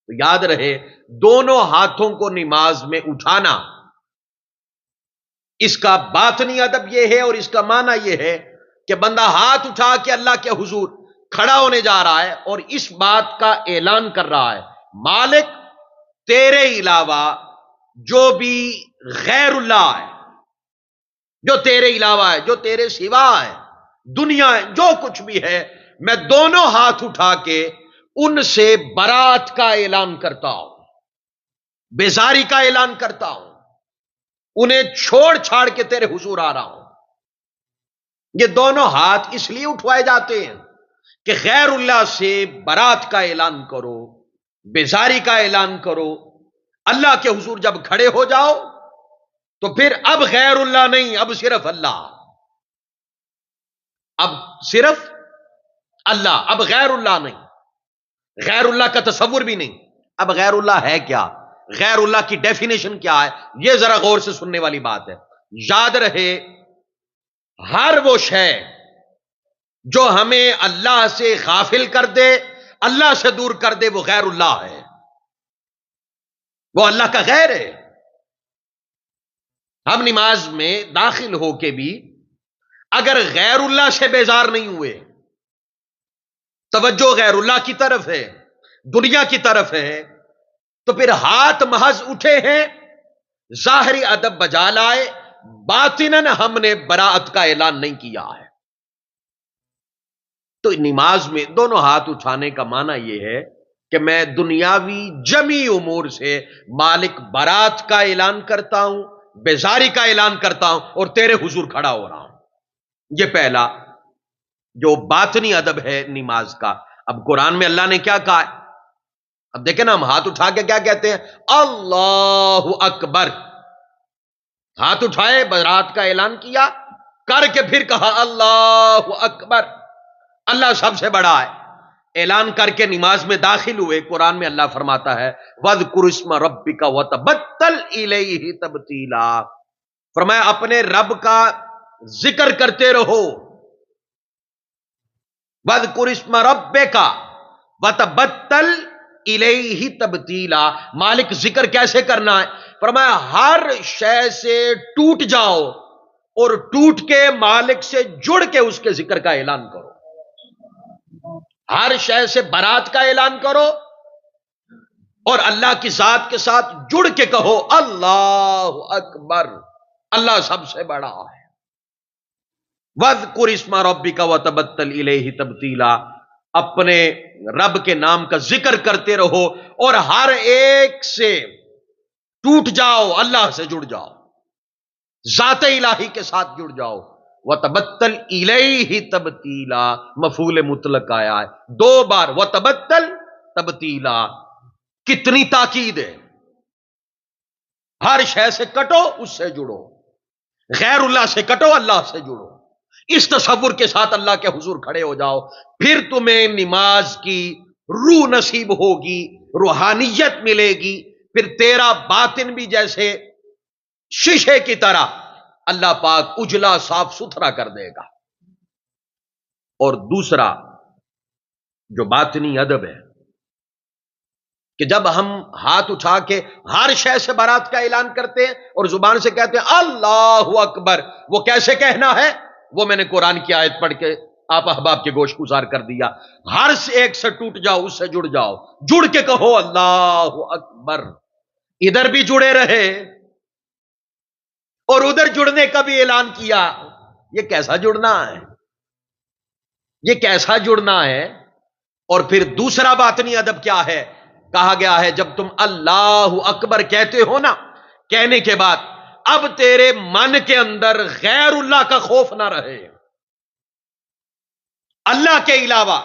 تو یاد رہے دونوں ہاتھوں کو نماز میں اٹھانا، اس کا باطنی ادب یہ ہے اور اس کا معنی یہ ہے کہ بندہ ہاتھ اٹھا کے اللہ کے حضور کھڑا ہونے جا رہا ہے اور اس بات کا اعلان کر رہا ہے، مالک تیرے علاوہ جو بھی غیر اللہ ہے، جو تیرے علاوہ ہے، جو تیرے سوا ہے، دنیا ہے، جو کچھ بھی ہے، میں دونوں ہاتھ اٹھا کے ان سے برات کا اعلان کرتا ہوں، بیزاری کا اعلان کرتا ہوں، انہیں چھوڑ چھاڑ کے تیرے حضور آ رہا ہوں۔ یہ دونوں ہاتھ اس لیے اٹھوائے جاتے ہیں کہ غیر اللہ سے برات کا اعلان کرو، بیزاری کا اعلان کرو۔ اللہ کے حضور جب کھڑے ہو جاؤ تو پھر اب غیر اللہ نہیں، اب صرف اللہ، اب صرف اللہ، اب غیر اللہ نہیں، غیر اللہ کا تصور بھی نہیں۔ اب غیر اللہ ہے کیا؟ غیر اللہ کی ڈیفینیشن کیا ہے؟ یہ ذرا غور سے سننے والی بات ہے۔ یاد رہے ہر وہ شے جو ہمیں اللہ سے غافل کر دے، اللہ سے دور کر دے، وہ غیر اللہ ہے، وہ اللہ کا غیر ہے۔ ہم نماز میں داخل ہو کے بھی اگر غیر اللہ سے بیزار نہیں ہوئے، توجہ غیر اللہ کی طرف ہے، دنیا کی طرف ہے، تو پھر ہاتھ محض اٹھے ہیں، ظاہری ادب بجا لائے، باطناً ہم نے براءت کا اعلان نہیں کیا ہے۔ تو نماز میں دونوں ہاتھ اٹھانے کا معنی یہ ہے کہ میں دنیاوی جمی امور سے مالک برات کا اعلان کرتا ہوں، بیزاری کا اعلان کرتا ہوں اور تیرے حضور کھڑا ہو رہا ہوں۔ یہ پہلا جو باطنی ادب ہے نماز کا۔ اب قرآن میں اللہ نے کیا کہا ہے؟ اب دیکھیں نا، ہم ہاتھ اٹھا کے کیا کہتے ہیں؟ اللہ اکبر، ہاتھ اٹھائے، برات کا اعلان کیا، کر کے پھر کہا اللہ اکبر، اللہ سب سے بڑا ہے، اعلان کر کے نماز میں داخل ہوئے۔ قرآن میں اللہ فرماتا ہے وَاذْكُرِ اسْمَ رَبِّكَ وَتَبَتَّلْ إِلَيْهِ تَبْتِيلًا، فرمایا اپنے رب کا ذکر کرتے رہو۔ وَاذْكُرِ اسْمَ رَبِّكَ وَتَبَتَّلْ إِلَيْهِ تَبْتِيلًا، مالک ذکر کیسے کرنا ہے؟ فرمایا ہر شے سے ٹوٹ جاؤ اور ٹوٹ کے مالک سے جڑ کے اس کے ذکر کا اعلان کرو۔ ہر شے سے برات کا اعلان کرو اور اللہ کی ذات کے ساتھ جڑ کے کہو اللہ اکبر، اللہ سب سے بڑا ہے۔ وَاذْكُرِ اسْمَ رَبِّكَ وَتَبَتَّلْ إِلَيْهِ تَبْتِيلًا، اپنے رب کے نام کا ذکر کرتے رہو اور ہر ایک سے ٹوٹ جاؤ، اللہ سے جڑ جاؤ، ذات الہی کے ساتھ جڑ جاؤ۔ وَتَبَتَّلْ إِلَيْهِ تَبْتِيلًا، مفعول مطلق آیا ہے دو بار، وَتَبَتَّلْ تَبْتِيلًا، کتنی تاکید ہے۔ ہر شے سے کٹو، اس سے جڑو، غیر اللہ سے کٹو، اللہ سے جڑو، اس تصور کے ساتھ اللہ کے حضور کھڑے ہو جاؤ، پھر تمہیں نماز کی روح نصیب ہوگی، روحانیت ملے گی، پھر تیرا باطن بھی جیسے شیشے کی طرح اللہ پاک اجلا صاف ستھرا کر دے گا۔ اور دوسرا جو باطنی ادب ہے کہ جب ہم ہاتھ اٹھا کے ہر شے سے برات کا اعلان کرتے ہیں اور زبان سے کہتے ہیں اللہ اکبر، وہ کیسے کہنا ہے؟ وہ میں نے قرآن کی آیت پڑھ کے آپ احباب کے گوش گزار کر دیا۔ ہر ایک سے ٹوٹ جاؤ، اس سے جڑ جاؤ، جڑ کے کہو اللہ اکبر، ادھر بھی جڑے رہے اور ادھر جڑنے کا بھی اعلان کیا۔ یہ کیسا جڑنا ہے؟ یہ کیسا جڑنا ہے؟ اور پھر دوسرا باطنی ادب کیا ہے؟ کہا گیا ہے جب تم اللہ اکبر کہتے ہو نا، کہنے کے بعد اب تیرے من کے اندر غیر اللہ کا خوف نہ رہے، اللہ کے علاوہ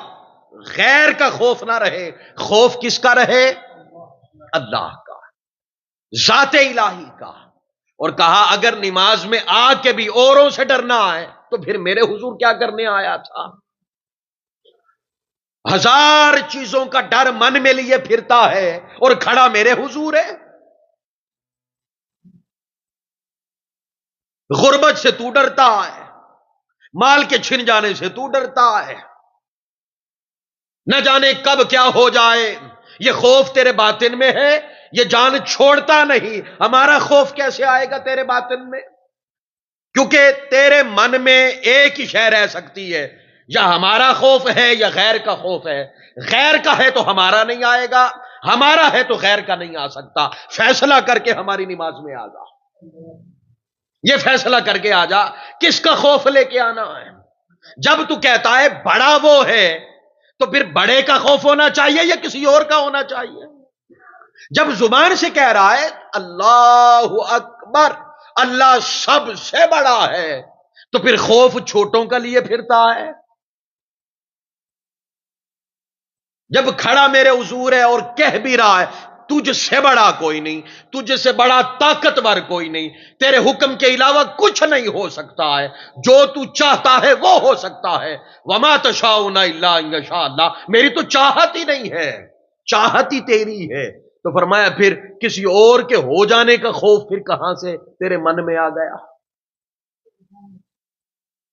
غیر کا خوف نہ رہے۔ خوف کس کا رہے؟ اللہ کا، ذات الہی کا۔ اور کہا اگر نماز میں آ کے بھی اوروں سے ڈرنا ہے تو پھر میرے حضور کیا کرنے آیا تھا؟ ہزار چیزوں کا ڈر من میں لیے پھرتا ہے اور کھڑا میرے حضور ہے۔ غربت سے تو ڈرتا ہے، مال کے چھن جانے سے تو ڈرتا ہے، نہ جانے کب کیا ہو جائے، یہ خوف تیرے باطن میں ہے، یہ جان چھوڑتا نہیں. ہمارا خوف کیسے آئے گا تیرے باطن میں؟ کیونکہ تیرے من میں ایک ہی شے رہ سکتی ہے، یا ہمارا خوف ہے یا غیر کا خوف ہے. غیر کا ہے تو ہمارا نہیں آئے گا، ہمارا ہے تو غیر کا نہیں آ سکتا. فیصلہ کر کے ہماری نماز میں آ جا، یہ فیصلہ کر کے آ جا کس کا خوف لے کے آنا ہے. جب تو کہتا ہے بڑا وہ ہے تو پھر بڑے کا خوف ہونا چاہیے یا کسی اور کا ہونا چاہیے؟ جب زبان سے کہہ رہا ہے اللہ اکبر، اللہ سب سے بڑا ہے، تو پھر خوف چھوٹوں کا لیے پھرتا ہے. جب کھڑا میرے حضور ہے اور کہہ بھی رہا ہے تجھ سے بڑا کوئی نہیں، تجھ سے بڑا طاقتور کوئی نہیں، تیرے حکم کے علاوہ کچھ نہیں ہو سکتا ہے، جو تو چاہتا ہے وہ ہو سکتا ہے. وما تشاؤون الا ان یشاء اللہ، میری تو چاہت ہی نہیں ہے، چاہت ہی تیری ہے. تو فرمایا پھر کسی اور کے ہو جانے کا خوف پھر کہاں سے تیرے من میں آ گیا؟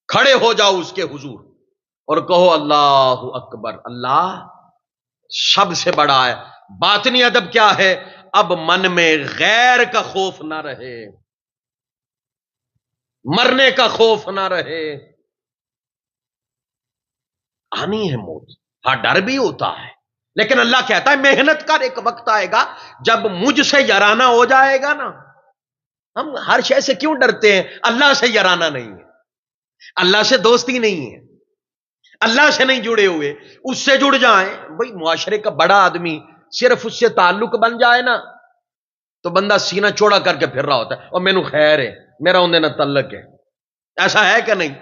کھڑے ہو جاؤ اس کے حضور اور کہو اللہ اکبر، اللہ سب سے بڑا ہے. باطنی ادب کیا ہے؟ اب من میں غیر کا خوف نہ رہے، مرنے کا خوف نہ رہے. آنی ہے موت، ہاں ڈر بھی ہوتا ہے، لیکن اللہ کہتا ہے محنت کر، ایک وقت آئے گا جب مجھ سے یرانا ہو جائے گا نا. ہم ہر شے سے کیوں ڈرتے ہیں؟ اللہ سے یرانا نہیں ہے، اللہ سے دوستی نہیں ہے، اللہ سے نہیں جڑے ہوئے. اس سے جڑ جائیں بھئی، معاشرے کا بڑا آدمی صرف اس سے تعلق بن جائے نا تو بندہ سینہ چوڑا کر کے پھر رہا ہوتا ہے، اور مینوں خیر ہے، میرا اندے نہ تعلق ہے. ایسا ہے کہ نہیں؟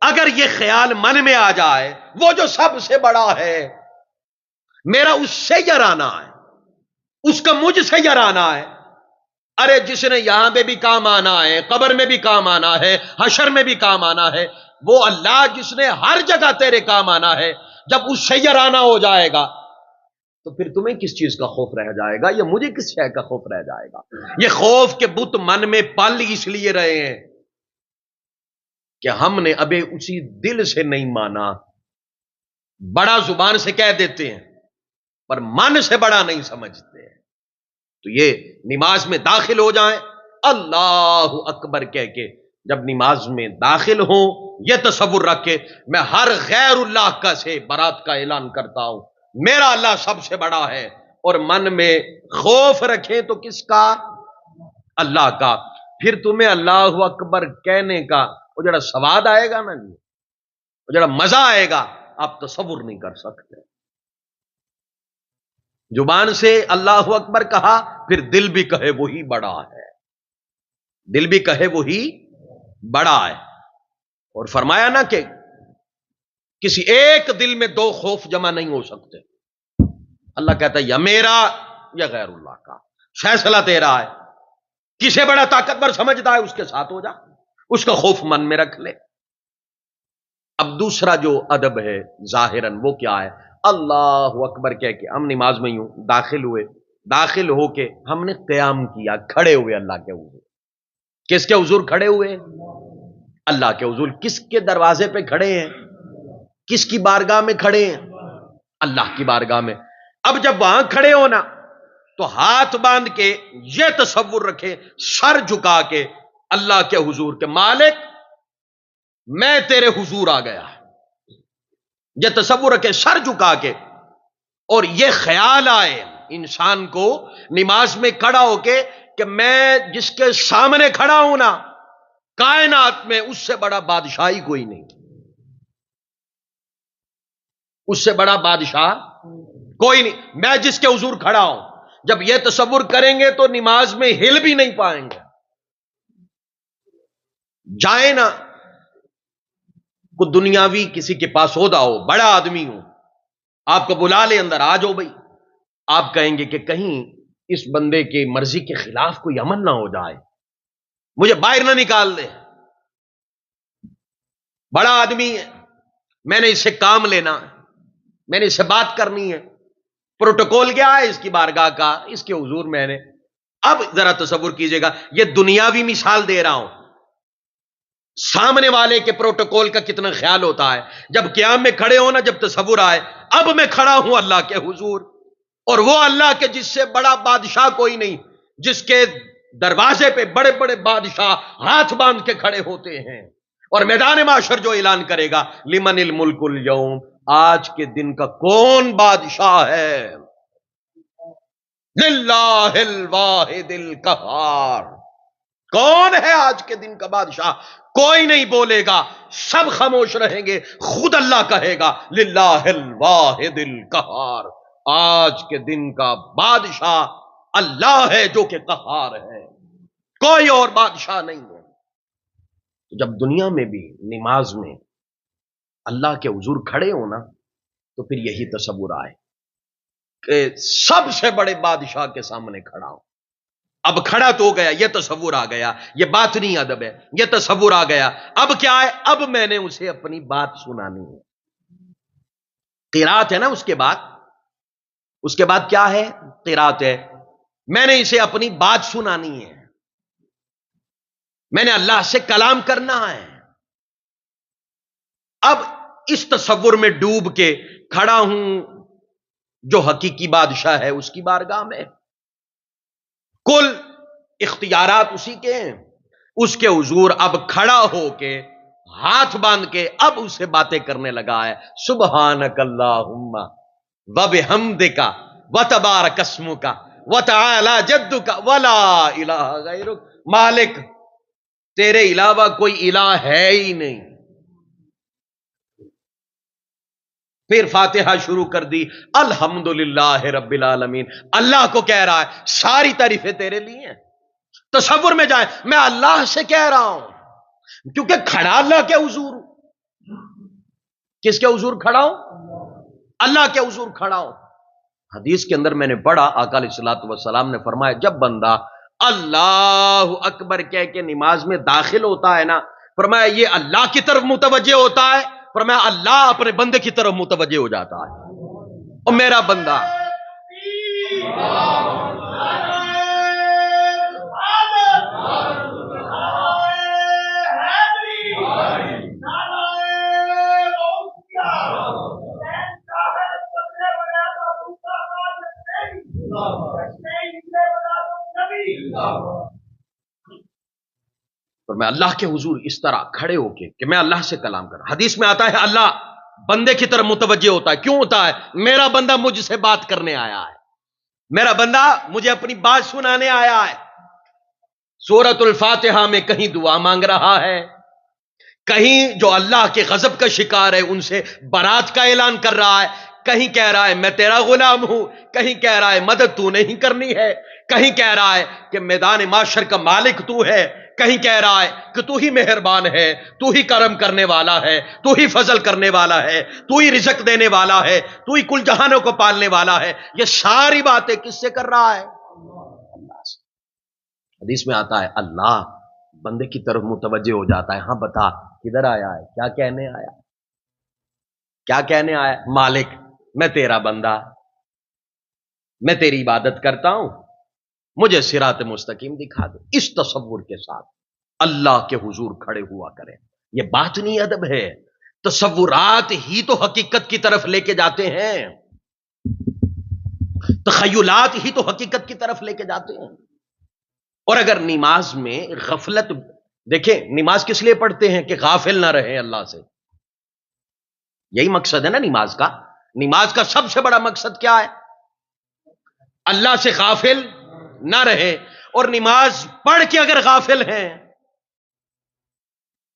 اگر یہ خیال من میں آ جائے وہ جو سب سے بڑا ہے میرا اس سے یرانا ہے، اس کا مجھ سے یرانا ہے. ارے جس نے یہاں پہ بھی کام آنا ہے، قبر میں بھی کام آنا ہے، حشر میں بھی کام آنا ہے، وہ اللہ جس نے ہر جگہ تیرے کام آنا ہے، جب اس سے یرانا ہو جائے گا تو پھر تمہیں کس چیز کا خوف رہ جائے گا، یا مجھے کس شے کا خوف رہ جائے گا؟ یہ خوف کے بت من میں پل اس لیے رہے ہیں کہ ہم نے ابھی اسی دل سے نہیں مانا. بڑا زبان سے کہہ دیتے ہیں پر من سے بڑا نہیں سمجھتے. تو یہ نماز میں داخل ہو جائیں اللہ اکبر کہہ کے، جب نماز میں داخل ہوں یہ تصور رکھ کے میں ہر غیر اللہ کا سے برات کا اعلان کرتا ہوں، میرا اللہ سب سے بڑا ہے. اور من میں خوف رکھیں تو کس کا؟ اللہ کا. پھر تمہیں اللہ اکبر کہنے کا وہ جڑا سواد آئے گا نا جی، وہ جڑا مزہ آئے گا آپ تصور نہیں کر سکتے. زبان سے اللہ اکبر کہا، پھر دل بھی کہے وہی بڑا ہے، دل بھی کہے وہی بڑا ہے. اور فرمایا نا کہ کسی ایک دل میں دو خوف جمع نہیں ہو سکتے. اللہ کہتا ہے یا میرا یا غیر اللہ کا، فیصلہ تیرا ہے. کسے بڑا طاقتور سمجھتا ہے اس کے ساتھ ہو جا، اس کا خوف من میں رکھ لے. اب دوسرا جو ادب ہے ظاہراً وہ کیا ہے؟ اللہ اکبر کہہ کے ہم نماز میں یوں داخل ہوئے، داخل ہو کے ہم نے قیام کیا، کھڑے ہوئے اللہ کے حضور. کس کے حضور کھڑے ہوئے؟ اللہ کے حضور. کس کے دروازے پہ کھڑے ہیں؟ کس کی بارگاہ میں کھڑے ہیں؟ اللہ کی بارگاہ میں. اب جب وہاں کھڑے ہونا تو ہاتھ باندھ کے یہ تصور رکھے، سر جھکا کے اللہ کے حضور کے، مالک میں تیرے حضور آ گیا. یہ تصور رکھے سر جھکا کے، اور یہ خیال آئے انسان کو نماز میں کھڑا ہو کے کہ میں جس کے سامنے کھڑا ہوں نا کائنات میں اس سے بڑا بادشاہی کوئی نہیں، اس سے بڑا بادشاہ کوئی نہیں، میں جس کے حضور کھڑا ہوں. جب یہ تصور کریں گے تو نماز میں ہل بھی نہیں پائیں گے. جائیں نا کو دنیاوی کسی کے پاس عہدہ ہو، بڑا آدمی ہو، آپ کو بلا لے اندر، آ جاؤ بھائی، آپ کہیں گے کہ کہیں اس بندے کے مرضی کے خلاف کوئی عمل نہ ہو جائے، مجھے باہر نہ نکال دے. بڑا آدمی ہے، میں نے اس سے کام لینا ہے، میں نے اس سے بات کرنی ہے، پروٹوکول کیا ہے اس کی بارگاہ کا، اس کے حضور میں نے. اب ذرا تصور کیجئے گا، یہ دنیاوی مثال دے رہا ہوں، سامنے والے کے پروٹوکول کا کتنا خیال ہوتا ہے. جب قیام میں کھڑے ہونا، جب تصور آئے اب میں کھڑا ہوں اللہ کے حضور، اور وہ اللہ کے جس سے بڑا بادشاہ کوئی نہیں، جس کے دروازے پہ بڑے بڑے بادشاہ ہاتھ باندھ کے کھڑے ہوتے ہیں، اور میدان معاشر جو اعلان کرے گا لمن الملک اليوم، آج کے دن کا کون بادشاہ ہے؟ للہ الواحد القہار، کون ہے آج کے دن کا بادشاہ؟ کوئی نہیں بولے گا، سب خاموش رہیں گے، خود اللہ کہے گا للہ الواحد القہار، آج کے دن کا بادشاہ اللہ ہے جو کہ قہار ہے، کوئی اور بادشاہ نہیں ہے۔ جب دنیا میں بھی نماز میں اللہ کے حضور کھڑے ہونا تو پھر یہی تصور آئے کہ سب سے بڑے بادشاہ کے سامنے کھڑا ہوں۔ اب کھڑا تو ہو گیا، یہ تصور آ گیا، یہ بات نہیں ادب ہے، یہ تصور آ گیا۔ اب کیا ہے؟ اب میں نے اسے اپنی بات سنانی ہے۔ قرات ہے نا، اس کے بعد کیا ہے؟ قرات ہے۔ میں نے اسے اپنی بات سنانی ہے، میں نے اللہ سے کلام کرنا ہے۔ اب اس تصور میں ڈوب کے کھڑا ہوں جو حقیقی بادشاہ ہے اس کی بارگاہ میں، کل اختیارات اسی کے ہیں، اس کے حضور اب کھڑا ہو کے ہاتھ باندھ کے اب اسے باتیں کرنے لگا ہے۔ سبحانک اللہم وبحمدک وتبارک اسمک وتعالی جدک ولا الہ غیرک، مالک تیرے علاوہ کوئی الہ ہے ہی نہیں۔ پھر فاتحہ شروع کر دی، الحمدللہ رب العالمین، اللہ کو کہہ رہا ہے ساری تعریفیں تیرے لیے ہیں۔ تصور میں جائیں، میں اللہ سے کہہ رہا ہوں کیونکہ کھڑا اللہ کے حضور ہوں۔ کس کے حضور کھڑا ہوں؟ اللہ کے حضور کھڑا ہوں۔ حدیث کے اندر میں نے پڑھا، آقا علیہ الصلوۃ والسلام نے فرمایا جب بندہ اللہ اکبر کہہ کے نماز میں داخل ہوتا ہے نا، فرمایا یہ اللہ کی طرف متوجہ ہوتا ہے، فرمایا اللہ اپنے بندے کی طرف متوجہ ہو جاتا ہے، اور میرا بندہ اور میں اللہ کے حضور اس طرح کھڑے ہو کے کہ میں اللہ سے کلام کر رہا۔ حدیث میں آتا ہے اللہ بندے کی طرف متوجہ ہوتا ہے، کیوں ہوتا ہے؟ میرا بندہ مجھ سے بات کرنے آیا ہے، میرا بندہ مجھے اپنی بات سنانے آیا ہے۔ سورۃ الفاتحہ میں کہیں دعا مانگ رہا ہے، کہیں جو اللہ کے غضب کا شکار ہے ان سے برات کا اعلان کر رہا ہے، کہیں کہہ رہا ہے میں تیرا غلام ہوں، کہیں کہہ رہا ہے مدد تو نہیں کرنی ہے، کہیں کہہ رہا ہے کہ میدان معاشر کا مالک تو ہے، کہیں کہہ رہا ہے کہ تو ہی مہربان ہے، تو ہی کرم کرنے والا ہے، تو ہی فضل کرنے والا ہے، تو ہی رزق دینے والا ہے، تو ہی کل جہانوں کو پالنے والا ہے۔ یہ ساری باتیں کس سے کر رہا ہے؟ اللہ سے۔ حدیث میں آتا ہے اللہ بندے کی طرف متوجہ ہو جاتا ہے، ہاں بتا کدھر آیا ہے، کیا کہنے آیا، کیا کہنے آیا؟ مالک میں تیرا بندہ، میں تیری عبادت کرتا ہوں، مجھے صراط مستقیم دکھا دے۔ اس تصور کے ساتھ اللہ کے حضور کھڑے ہوا کریں، یہ باطنی ادب ہے۔ تصورات ہی تو حقیقت کی طرف لے کے جاتے ہیں، تخیلات ہی تو حقیقت کی طرف لے کے جاتے ہیں۔ اور اگر نماز میں غفلت، دیکھیں نماز کس لیے پڑھتے ہیں؟ کہ غافل نہ رہے اللہ سے، یہی مقصد ہے نا نماز کا۔ نماز کا سب سے بڑا مقصد کیا ہے؟ اللہ سے غافل نہ رہے۔ اور نماز پڑھ کے اگر غافل ہیں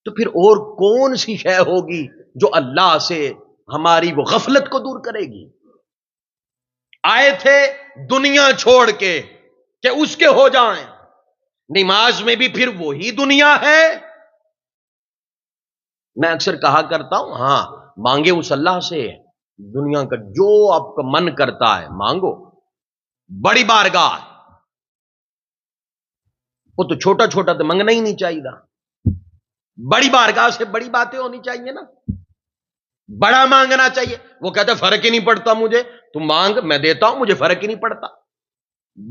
تو پھر اور کون سی شے ہوگی جو اللہ سے ہماری وہ غفلت کو دور کرے گی؟ آئے تھے دنیا چھوڑ کے کہ اس کے ہو جائیں، نماز میں بھی پھر وہی دنیا ہے۔ میں اکثر کہا کرتا ہوں ہاں مانگے اس اللہ سے، دنیا کا جو آپ کا من کرتا ہے مانگو، بڑی بارگاہ، وہ تو چھوٹا چھوٹا تو منگنا ہی نہیں چاہیے، بڑی بارگاہ سے بڑی باتیں ہونی چاہیے نا، بڑا مانگنا چاہیے۔ وہ کہتا ہے فرق ہی نہیں پڑتا مجھے، تم مانگ میں دیتا ہوں، مجھے فرق ہی نہیں پڑتا۔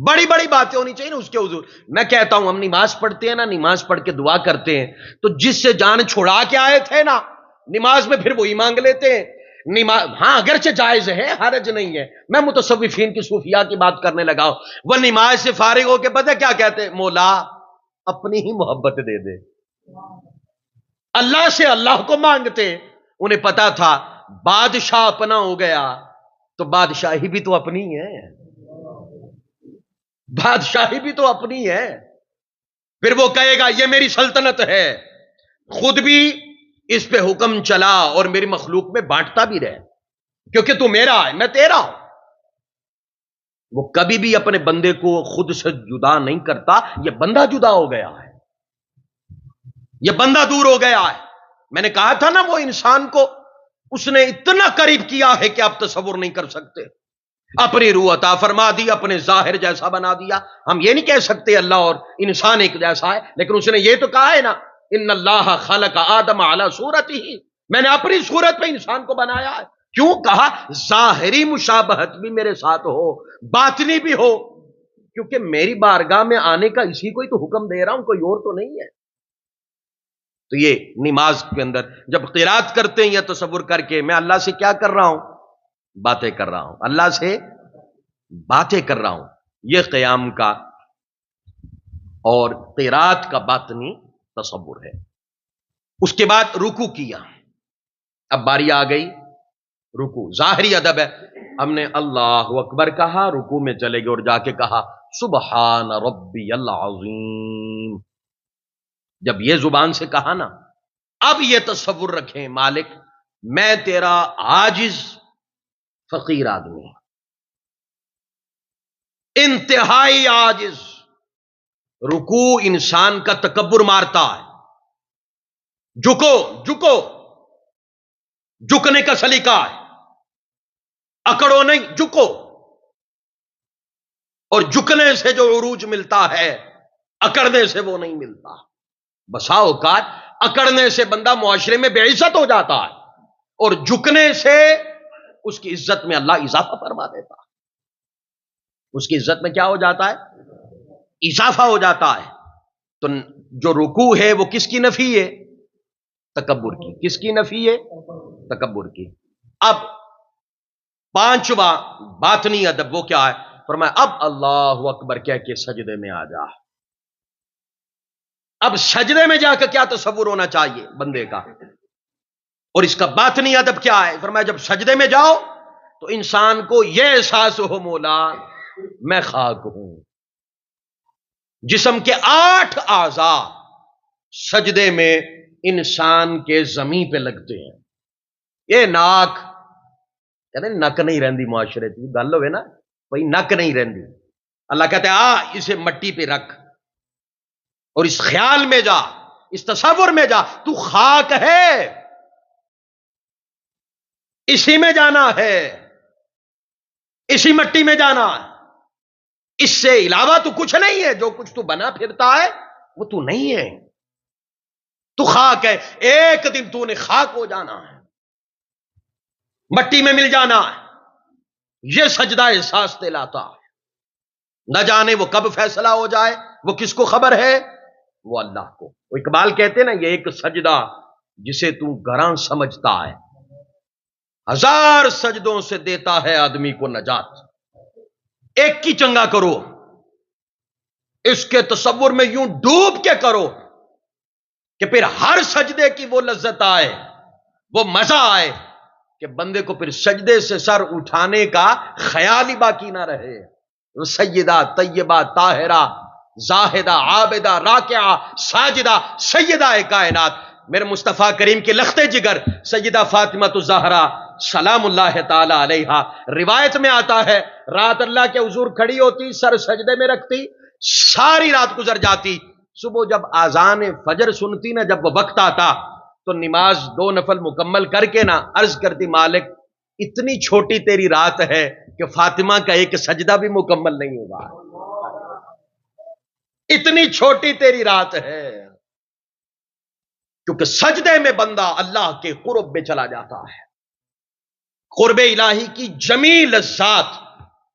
بڑی بڑی باتیں ہونی چاہیے نا اس کے حضور۔ میں کہتا ہوں ہم نماز پڑھتے ہیں نا، نماز پڑھ کے دعا کرتے ہیں تو جس سے جان چھڑا کے آئے تھے نا نماز میں پھر وہی مانگ لیتے ہیں۔ نماز ہاں اگرچہ جائز ہے، حرج نہیں ہے، میں متصوفین کی صوفیاء کی بات کرنے لگا ہوں، وہ نماز سے فارغ ہو کے پتہ کیا کہتے ہیں؟ مولا اپنی ہی محبت دے دے۔ اللہ سے اللہ کو مانگتے، انہیں پتا تھا بادشاہ اپنا ہو گیا تو بادشاہی بھی تو اپنی ہے، بادشاہی بھی تو اپنی ہے، پھر وہ کہے گا یہ میری سلطنت ہے، خود بھی اس پہ حکم چلا اور میری مخلوق میں بانٹتا بھی رہے، کیونکہ تو میرا ہے میں تیرا ہوں۔ وہ کبھی بھی اپنے بندے کو خود سے جدا نہیں کرتا، یہ بندہ جدا ہو گیا ہے، یہ بندہ دور ہو گیا ہے۔ میں نے کہا تھا نا، وہ انسان کو اس نے اتنا قریب کیا ہے کہ آپ تصور نہیں کر سکتے، اپنی روح عطا فرما دی، اپنے ظاہر جیسا بنا دیا۔ ہم یہ نہیں کہہ سکتے اللہ اور انسان ایک جیسا ہے، لیکن اس نے یہ تو کہا ہے نا، ان اللہ خلق آدم علی صورتہ، میں نے اپنی صورت پہ انسان کو بنایا ہے۔ کیوں کہا؟ ظاہری مشابہت بھی میرے ساتھ ہو، باطنی بھی ہو، کیونکہ میری بارگاہ میں آنے کا اسی کو ہی تو حکم دے رہا ہوں، کوئی اور تو نہیں ہے۔ تو یہ نماز کے اندر جب قرات کرتے ہیں یا تصور کر کے میں اللہ سے کیا کر رہا ہوں؟ باتیں کر رہا ہوں، اللہ سے باتیں کر رہا ہوں، یہ قیام کا اور قرات کا باطنی تصور ہے۔ اس کے بعد رکوع کیا، اب باری آ گئی رکوع، ظاہری ادب ہے، ہم نے اللہ اکبر کہا، رکوع میں چلے گئے اور جا کے کہا سبحان ربی العظیم۔ جب یہ زبان سے کہا نا، اب یہ تصور رکھیں مالک میں تیرا عاجز فقیر آدمی، انتہائی عاجز۔ رکوع انسان کا تکبر مارتا ہے، جھکو جھکو، جھکنے کا سلیقہ ہے، اکڑو نہیں، جھکو، اور جھکنے سے جو عروج ملتا ہے اکڑنے سے وہ نہیں ملتا۔ بسا اوقات اکڑنے سے بندہ معاشرے میں بے عزت ہو جاتا ہے، اور جھکنے سے اس کی عزت میں اللہ اضافہ فرما دیتا ہے، اس کی عزت میں کیا ہو جاتا ہے؟ اضافہ ہو جاتا ہے۔ تو جو رکوع ہے وہ کس کی نفی ہے؟ تکبر کی۔ کس کی نفی ہے؟ تکبر کی۔ اب پانچواں باطنی ادب وہ کیا ہے؟ فرمایا اب اللہ اکبر کہہ کے سجدے میں آ جا۔ اب سجدے میں جا کے کیا تصور ہونا چاہیے بندے کا، اور اس کا باطنی ادب کیا ہے؟ فرمایا جب سجدے میں جاؤ تو انسان کو یہ احساس ہو مولا میں خاک ہوں۔ جسم کے 8 اعضاء سجدے میں انسان کے زمین پہ لگتے ہیں۔ یہ ناک، کہتے ہیں نک نہیں رہندی معاشرے کی گل ہوئے نا، بھائی نک نہیں رہندی، اللہ کہتے ہیں اسے مٹی پہ رکھ اور اس خیال میں جا، اس تصور میں جا تو خاک ہے، اسی میں جانا ہے، اسی مٹی میں جانا ہے، اس سے علاوہ تو کچھ نہیں ہے۔ جو کچھ تو بنا پھرتا ہے وہ تو نہیں ہے، تو خاک ہے، ایک دن تو نے خاک ہو جانا ہے، مٹی میں مل جانا ہے۔ یہ سجدہ احساس دلاتا ہے، نہ جانے وہ کب فیصلہ ہو جائے، وہ کس کو خبر ہے؟ وہ اللہ کو۔ وہ اقبال کہتے ہیں نا، یہ ایک سجدہ جسے تو گراں سمجھتا ہے، 1000 سجدوں سے دیتا ہے آدمی کو نجات۔ ایک کی چنگا کرو، اس کے تصور میں یوں ڈوب کے کرو کہ پھر ہر سجدے کی وہ لذت آئے، وہ مزہ آئے کہ بندے کو پھر سجدے سے سر اٹھانے کا خیال ہی باقی نہ رہے۔ وہ سیدہ طیبہ طاہرہ زاہدہ عابدہ راکعہ ساجدہ سیدہ کائنات میرے مصطفیٰ کریم کے لخت جگر سیدہ فاطمہ الزہرا سلام اللہ تعالی علیہا، روایت میں آتا ہے رات اللہ کے حضور کھڑی ہوتی، سر سجدے میں رکھتی، ساری رات گزر جاتی، صبح جب اذان فجر سنتی نا، جب وہ وقت آتا تو نماز 2 نفل مکمل کر کے نا عرض کرتی مالک اتنی چھوٹی تیری رات ہے کہ فاطمہ کا ایک سجدہ بھی مکمل نہیں ہوگا، اتنی چھوٹی تیری رات ہے۔ کیونکہ سجدے میں بندہ اللہ کے قرب میں چلا جاتا ہے، قرب الہی کی جمیع لذات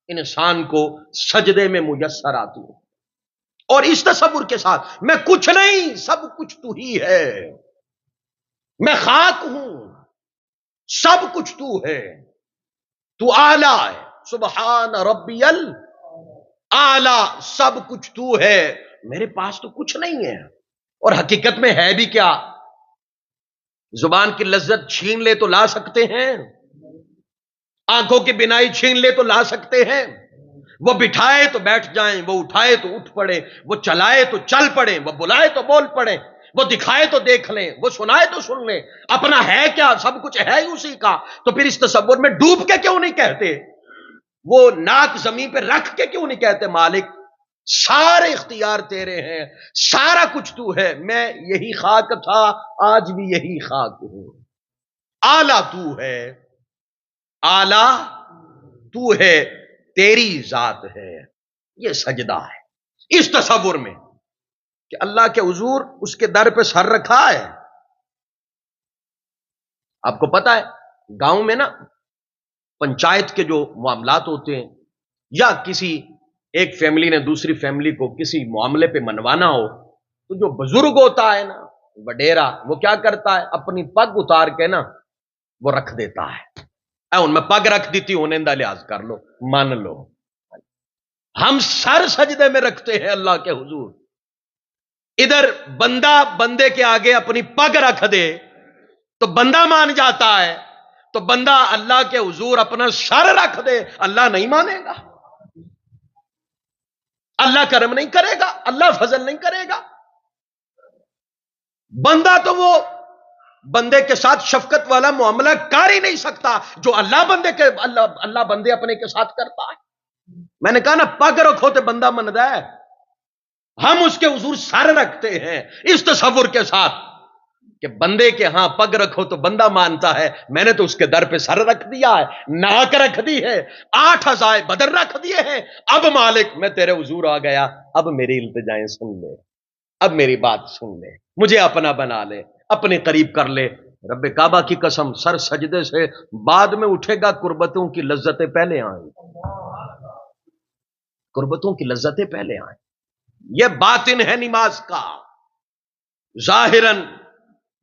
انسان کو سجدے میں میسر آتی ہے، اور اس تصور کے ساتھ میں کچھ نہیں، سب کچھ تو ہی ہے، میں خاک ہوں، سب کچھ تو ہے، تو اعلی ہے، سبحان ربی الاعلی، سب کچھ تو ہے، میرے پاس تو کچھ نہیں ہے۔ اور حقیقت میں ہے بھی کیا؟ زبان کی لذت چھین لے تو لا سکتے ہیں، آنکھوں کی بینائی چھین لے تو لا سکتے ہیں، وہ بٹھائے تو بیٹھ جائیں، وہ اٹھائے تو اٹھ پڑے، وہ چلائے تو چل پڑے، وہ بلائے تو بول پڑے، وہ دکھائے تو دیکھ لیں، وہ سنائے تو سن لیں، اپنا ہے کیا؟ سب کچھ ہے ہی اسی کا۔ تو پھر اس تصور میں ڈوب کے کیوں نہیں کہتے؟ وہ ناک زمین پہ رکھ کے کیوں نہیں کہتے مالک سارے اختیار تیرے ہیں، سارا کچھ تو ہے، میں یہی خاک تھا، آج بھی یہی خاک ہوں، اعلیٰ تو ہے، اعلیٰ تو ہے، تیری ذات ہے۔ یہ سجدہ ہے اس تصور میں کہ اللہ کے حضور اس کے در پہ سر رکھا ہے۔ آپ کو پتا ہے گاؤں میں نا پنچایت کے جو معاملات ہوتے ہیں، یا کسی ایک فیملی نے دوسری فیملی کو کسی معاملے پہ منوانا ہو، تو جو بزرگ ہوتا ہے نا وڈیرا، وہ کیا کرتا ہے؟ اپنی پگ اتار کے نا وہ رکھ دیتا ہے، ان میں پگ رکھ دیتی ہوں، انہیں لحاظ کر لو، مان لو۔ ہم سر سجدے میں رکھتے ہیں اللہ کے حضور، ادھر بندہ بندے کے آگے اپنی پگ رکھ دے تو بندہ مان جاتا ہے، تو بندہ اللہ کے حضور اپنا سر رکھ دے، اللہ نہیں مانے گا، اللہ کرم نہیں کرے گا، اللہ فضل نہیں کرے گا۔ بندہ تو وہ بندے کے ساتھ شفقت والا معاملہ کر ہی نہیں سکتا جو اللہ بندے اپنے کے ساتھ کرتا ہے۔ میں نے کہا نا پگ رکھو تو بندہ مندا ہے، ہم اس کے حضور سر رکھتے ہیں اس تصور کے ساتھ کہ بندے کے ہاں پگ رکھو تو بندہ مانتا ہے، میں نے تو اس کے در پہ سر رکھ دیا ہے، ناک رکھ دی ہے، 8 عزائے بدر رکھ دیے ہیں، اب مالک میں تیرے حضور آ گیا، اب میری التجائیں سن لے، اب میری بات سن لے، مجھے اپنا بنا لے، اپنے قریب کر لے۔ رب کعبہ کی قسم سر سجدے سے بعد میں اٹھے گا، قربتوں کی لذتیں پہلے آئیں، قربتوں کی لذتیں پہلے آئیں۔ یہ باطن ہے نماز کا، ظاہراً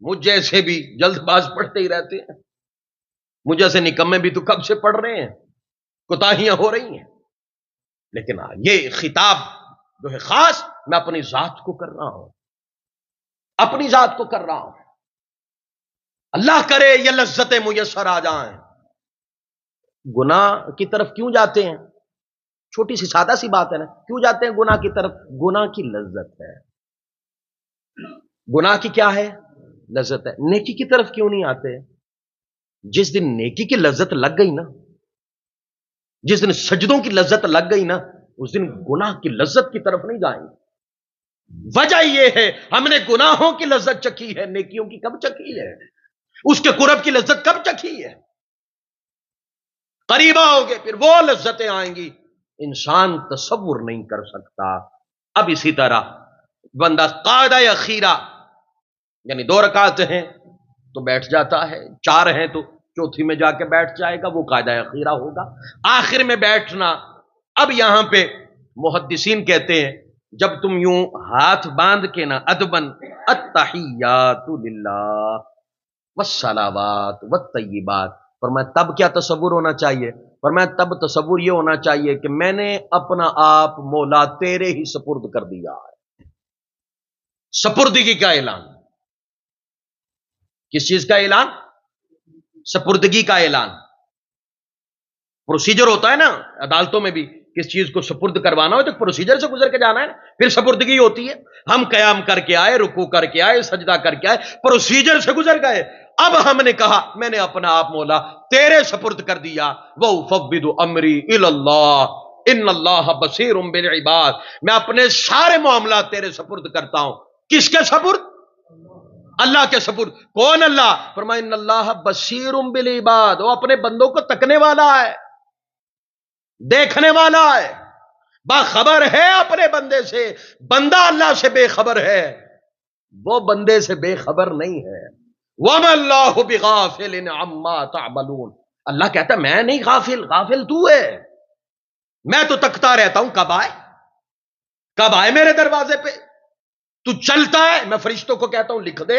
مجھ جیسے بھی جلد باز پڑھتے ہی رہتے ہیں، مجھ جیسے نکمے بھی تو کب سے پڑھ رہے ہیں، کوتاہیاں ہو رہی ہیں، لیکن یہ خطاب جو ہے خاص میں اپنی ذات کو کر رہا ہوں، اپنی ذات کو کر رہا ہوں۔ اللہ کرے یہ لذتیں میسر آ جائیں۔ گناہ کی طرف کیوں جاتے ہیں؟ چھوٹی سی سادہ سی بات ہے نا، کیوں جاتے ہیں گناہ کی طرف؟ گناہ کی لذت ہے، گناہ کی کیا ہے؟ لذت ہے۔ نیکی کی طرف کیوں نہیں آتے؟ جس دن نیکی کی لذت لگ گئی نا، جس دن سجدوں کی لذت لگ گئی نا، اس دن گناہ کی لذت کی طرف نہیں جائیں گے۔ وجہ یہ ہے ہم نے گناہوں کی لذت چکھی ہے، نیکیوں کی کب چکھی ہے؟ اس کے قرب کی لذت کب چکھی ہے؟ قریب آؤ گے پھر وہ لذتیں آئیں گی، انسان تصور نہیں کر سکتا۔ اب اسی طرح بندہ قاعدہ اخیرہ، یعنی 2 رکعت ہیں تو بیٹھ جاتا ہے، 4 ہیں تو چوتھی میں جا کے بیٹھ جائے گا، وہ قاعدہ اخیرہ ہوگا، آخر میں بیٹھنا۔ اب یہاں پہ محدثین کہتے ہیں جب تم یوں ہاتھ باندھ کے نا ادبن التحیات للہ والصلوات والطیبات، فرمایا تب کیا تصور ہونا چاہیے؟ فرمایا تب تصور یہ ہونا چاہیے کہ میں نے اپنا آپ مولا تیرے ہی سپرد کر دیا ہے۔ سپردگی کا اعلان، کس چیز کا اعلان؟ سپردگی کا اعلان۔ پروسیجر ہوتا ہے نا عدالتوں میں بھی، کس چیز کو سپرد کروانا ہو تو پروسیجر سے گزر کے جانا ہے، پھر سپردگی ہوتی ہے۔ ہم قیام کر کے آئے، رکوع کر کے آئے، سجدہ کر کے آئے، پروسیجر سے گزر گئے، اب ہم نے کہا میں نے اپنا آپ مولا تیرے سپرد کر دیا۔ وَأُفَوِّضُ أَمْرِي إِلَى اللَّهِ إِنَّ اللَّهَ بَصِيرٌ بِالْعِبَادِ، میں اپنے سارے معاملات تیرے سپرد کرتا ہوں۔ کس کے سپرد؟ اللہ کے سپرد۔ کون اللہ؟ فرمایا ان اللہ بصیر بالعباد، وہ اپنے بندوں کو تکنے والا ہے، دیکھنے والا ہے، باخبر ہے اپنے بندے سے۔ بندہ اللہ سے بے خبر ہے، وہ بندے سے بے خبر نہیں ہے۔ وَمَا اللَّهُ بِغَافِلٍ عَمَّا تَعْمَلُونَ، اللہ کہتا ہے میں نہیں غافل، غافل تو ہے، میں تو تکتا رہتا ہوں کب آئے میرے دروازے پہ۔ تو چلتا ہے، میں فرشتوں کو کہتا ہوں لکھ دے،